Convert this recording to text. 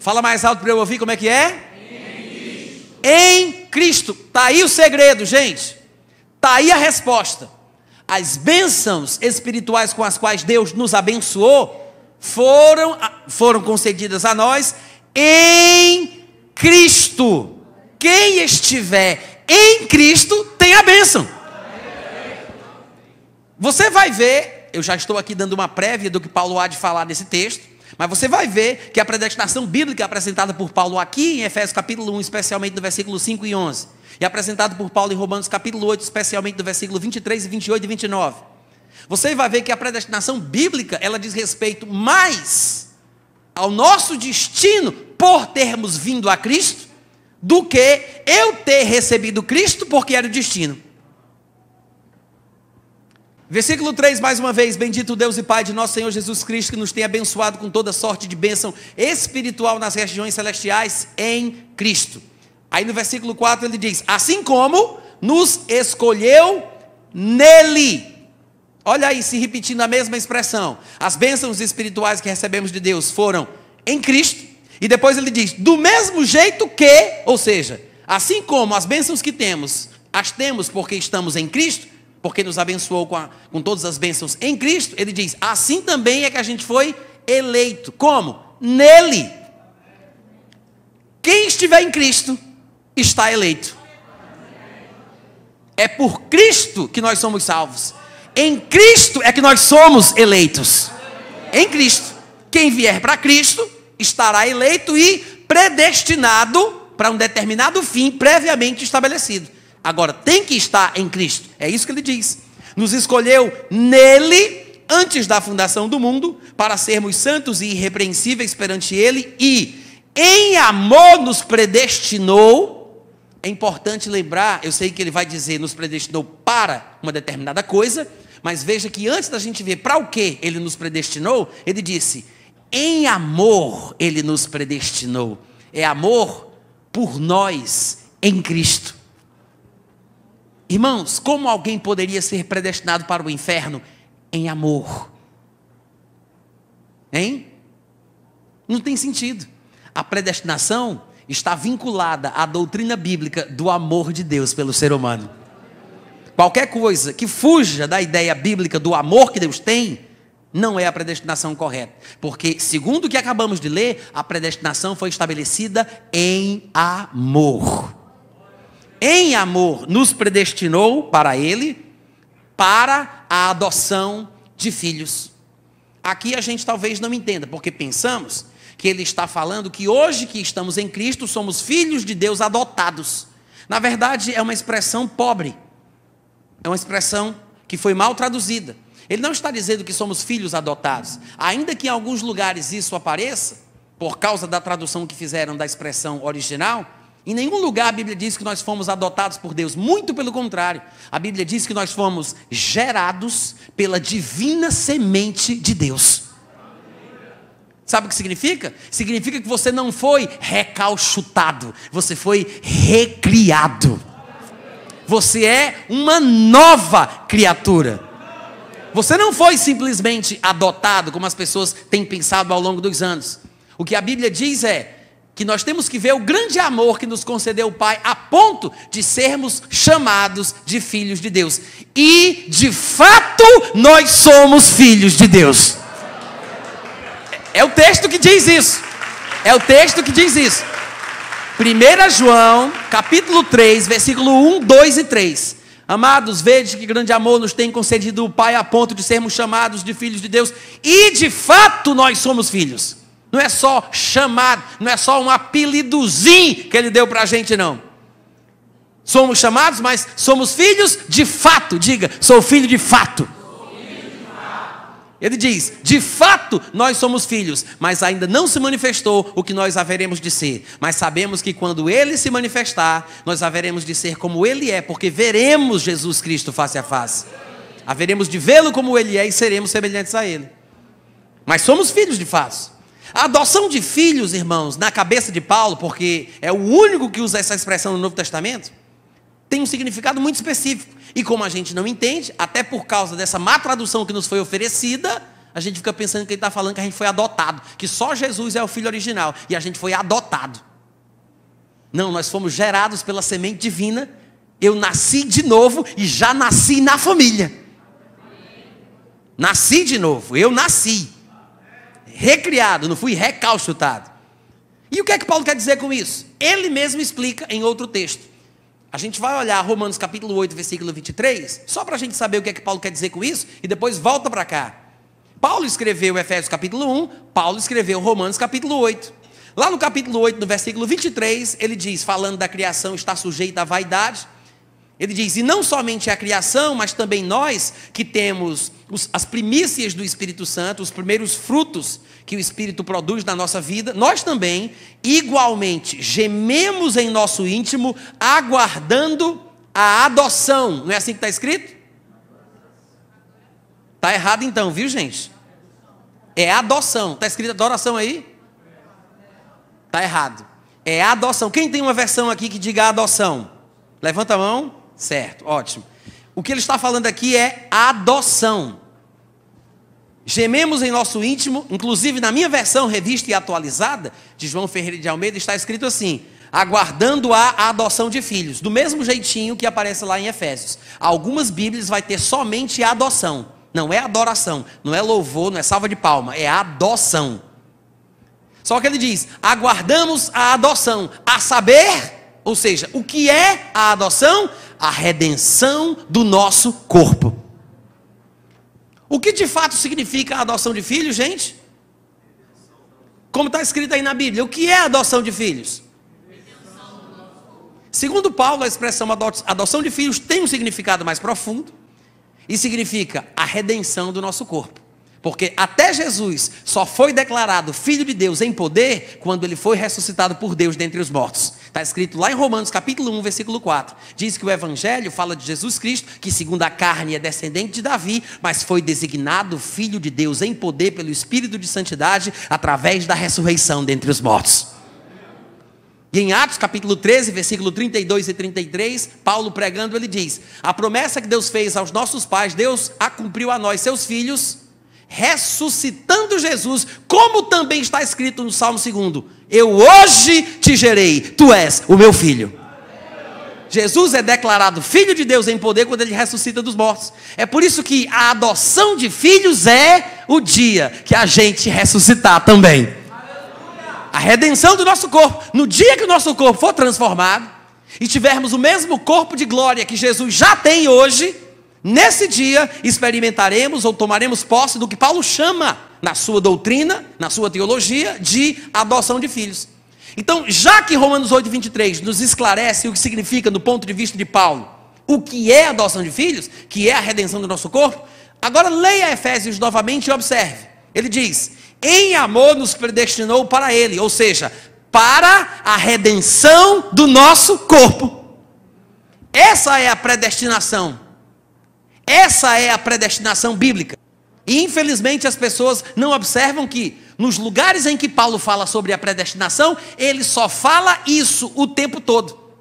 Fala mais alto para eu ouvir como é que é? Em Cristo. Está aí o segredo, gente. Está aí a resposta. As bênçãos espirituais com as quais Deus nos abençoou foram concedidas a nós em Cristo. Quem estiver em Cristo tem a bênção. Você vai ver, eu já estou aqui dando uma prévia do que Paulo há de falar nesse texto, mas você vai ver que a predestinação bíblica apresentada por Paulo aqui em Efésios capítulo 1, especialmente no versículo 5 e 11, e apresentada por Paulo em Romanos capítulo 8, especialmente no versículo 23 e 28 e 29, você vai ver que a predestinação bíblica, ela diz respeito mais ao nosso destino por termos vindo a Cristo, do que eu ter recebido Cristo porque era o destino. Versículo 3, mais uma vez: bendito Deus e Pai de nosso Senhor Jesus Cristo, que nos tem abençoado com toda sorte de bênção espiritual nas regiões celestiais em Cristo. Aí no versículo 4 ele diz: assim como nos escolheu nele. Olha aí, se repetindo a mesma expressão. As bênçãos espirituais que recebemos de Deus foram em Cristo. E depois ele diz: do mesmo jeito que, ou seja, assim como as bênçãos que temos, as temos porque estamos em Cristo, porque nos abençoou com todas as bênçãos em Cristo, ele diz, assim também é que a gente foi eleito. Como? Nele. Quem estiver em Cristo, está eleito. É por Cristo que nós somos salvos. Em Cristo é que nós somos eleitos. Em Cristo. Quem vier para Cristo, estará eleito e predestinado para um determinado fim previamente estabelecido. Agora, tem que estar em Cristo. É isso que ele diz. Nos escolheu nele, antes da fundação do mundo, para sermos santos e irrepreensíveis perante ele, e em amor nos predestinou. É importante lembrar, eu sei que ele vai dizer, nos predestinou para uma determinada coisa, mas veja que antes da gente ver para o que ele nos predestinou, ele disse, em amor ele nos predestinou. É amor por nós em Cristo. Irmãos, como alguém poderia ser predestinado para o inferno? Em amor. Hein? Não tem sentido. A predestinação está vinculada à doutrina bíblica do amor de Deus pelo ser humano. Qualquer coisa que fuja da ideia bíblica do amor que Deus tem, não é a predestinação correta. Porque, segundo o que acabamos de ler, a predestinação foi estabelecida em amor. Em amor nos predestinou para ele, para a adoção de filhos. Aqui a gente talvez não entenda, porque pensamos que ele está falando que hoje que estamos em Cristo, somos filhos de Deus adotados. Na verdade, é uma expressão pobre. É uma expressão que foi mal traduzida. Ele não está dizendo que somos filhos adotados. Ainda que em alguns lugares isso apareça, por causa da tradução que fizeram da expressão original, em nenhum lugar a Bíblia diz que nós fomos adotados por Deus. Muito pelo contrário. A Bíblia diz que nós fomos gerados pela divina semente de Deus. Sabe o que significa? Significa que você não foi recalchutado. Você foi recriado. Você é uma nova criatura. Você não foi simplesmente adotado, como as pessoas têm pensado ao longo dos anos. O que a Bíblia diz é que nós temos que ver o grande amor que nos concedeu o Pai, a ponto de sermos chamados de filhos de Deus. E, de fato, nós somos filhos de Deus. É o texto que diz isso. É o texto que diz isso. 1 João, capítulo 3, versículo 1, 2 e 3. Amados, vede que grande amor nos tem concedido o Pai, a ponto de sermos chamados de filhos de Deus. E, de fato, nós somos filhos. Não é só chamado, não é só um apelidozinho que ele deu para a gente, não. Somos chamados, mas somos filhos de fato. Diga, sou filho de fato. Ele diz, de fato nós somos filhos, mas ainda não se manifestou o que nós haveremos de ser. Mas sabemos que quando ele se manifestar, nós haveremos de ser como ele é, porque veremos Jesus Cristo face a face. Haveremos de vê-lo como ele é e seremos semelhantes a ele. Mas somos filhos de fato. A adoção de filhos, irmãos, na cabeça de Paulo, porque é o único que usa essa expressão no Novo Testamento, tem um significado muito específico. E como a gente não entende, até por causa dessa má tradução que nos foi oferecida, a gente fica pensando que ele está falando que a gente foi adotado, que só Jesus é o filho original, e a gente foi adotado. Não, nós fomos gerados pela semente divina, eu nasci de novo e já nasci na família. Nasci de novo, eu nasci. Recriado, não fui recalchutado. E o que é que Paulo quer dizer com isso? Ele mesmo explica em outro texto. A gente vai olhar Romanos capítulo 8, versículo 23, só para a gente saber o que é que Paulo quer dizer com isso, e depois volta para cá. Paulo escreveu Efésios capítulo 1, Paulo escreveu Romanos capítulo 8. Lá no capítulo 8, no versículo 23, ele diz, falando da criação está sujeita à vaidade, ele diz, e não somente a criação, mas também nós que temos as primícias do Espírito Santo, os primeiros frutos que o Espírito produz na nossa vida, nós também, igualmente, gememos em nosso íntimo, aguardando a adoção. Não é assim que está escrito? Está errado então, viu gente? É adoção. Está escrito adoração aí? Está errado. É adoção. Quem tem uma versão aqui que diga adoção? Levanta a mão. Certo, ótimo. O que ele está falando aqui é adoção. Gememos em nosso íntimo, inclusive na minha versão revista e atualizada, de João Ferreira de Almeida, está escrito assim, aguardando a adoção de filhos, do mesmo jeitinho que aparece lá em Efésios. Algumas bíblias vai ter somente a adoção, não é adoração, não é louvor, não é salva de palma, é adoção. Só que ele diz, aguardamos a adoção, a saber, ou seja, o que é a adoção? A redenção do nosso corpo. O que de fato significa a adoção de filhos, gente? Como está escrito aí na Bíblia, o que é a adoção de filhos? Segundo Paulo, a expressão adoção de filhos tem um significado mais profundo e significa a redenção do nosso corpo. Porque até Jesus só foi declarado Filho de Deus em poder quando ele foi ressuscitado por Deus dentre os mortos. Está escrito lá em Romanos capítulo 1, versículo 4. Diz que o Evangelho fala de Jesus Cristo, que segundo a carne é descendente de Davi, mas foi designado Filho de Deus em poder pelo Espírito de Santidade, através da ressurreição dentre os mortos. E em Atos capítulo 13, versículo 32 e 33, Paulo pregando, ele diz, a promessa que Deus fez aos nossos pais, Deus a cumpriu a nós, seus filhos, ressuscitando Jesus, como também está escrito no Salmo 2, eu hoje te gerei, tu és o meu filho. Jesus é declarado Filho de Deus em poder quando ele ressuscita dos mortos. É por isso que a adoção de filhos é o dia que a gente ressuscitar também. A redenção do nosso corpo, no dia que o nosso corpo for transformado, e tivermos o mesmo corpo de glória que Jesus já tem hoje, nesse dia experimentaremos ou tomaremos posse do que Paulo chama, na sua doutrina, na sua teologia, de adoção de filhos. Então, já que Romanos 8, 23 nos esclarece o que significa, do ponto de vista de Paulo, o que é adoção de filhos, que é a redenção do nosso corpo, agora leia Efésios novamente e observe. Ele diz, em amor nos predestinou para ele, ou seja, para a redenção do nosso corpo. Essa é a predestinação. Essa é a predestinação bíblica. E infelizmente as pessoas não observam que nos lugares em que Paulo fala sobre a predestinação, ele só fala isso o tempo todo.